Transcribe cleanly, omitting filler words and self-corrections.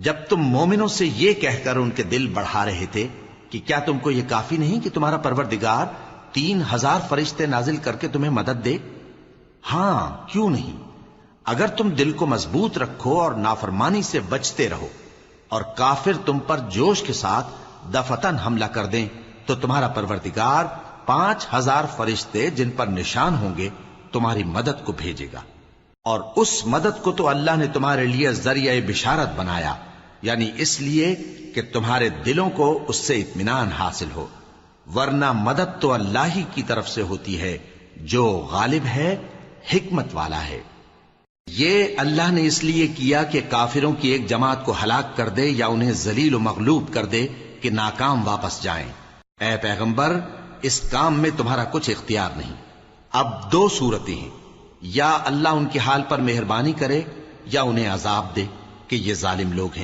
جب تم مومنوں سے یہ کہہ کر ان کے دل بڑھا رہے تھے کہ کیا تم کو یہ کافی نہیں کہ تمہارا پروردگار 3000 فرشتے نازل کر کے تمہیں مدد دے؟ ہاں کیوں نہیں، اگر تم دل کو مضبوط رکھو اور نافرمانی سے بچتے رہو اور کافر تم پر جوش کے ساتھ دفتن حملہ کر دیں تو تمہارا پروردگار 5000 فرشتے جن پر نشان ہوں گے تمہاری مدد کو بھیجے گا، اور اس مدد کو تو اللہ نے تمہارے لیے ذریعہ بشارت بنایا، یعنی اس لیے کہ تمہارے دلوں کو اس سے اطمینان حاصل ہو، ورنہ مدد تو اللہ ہی کی طرف سے ہوتی ہے جو غالب ہے، حکمت والا ہے۔ یہ اللہ نے اس لیے کیا کہ کافروں کی ایک جماعت کو ہلاک کر دے یا انہیں ذلیل و مغلوب کر دے کہ ناکام واپس جائیں۔ اے پیغمبر، اس کام میں تمہارا کچھ اختیار نہیں۔ اب 2 صورتیں ہیں، یا اللہ ان کے حال پر مہربانی کرے یا انہیں عذاب دے کہ یہ ظالم لوگ ہیں۔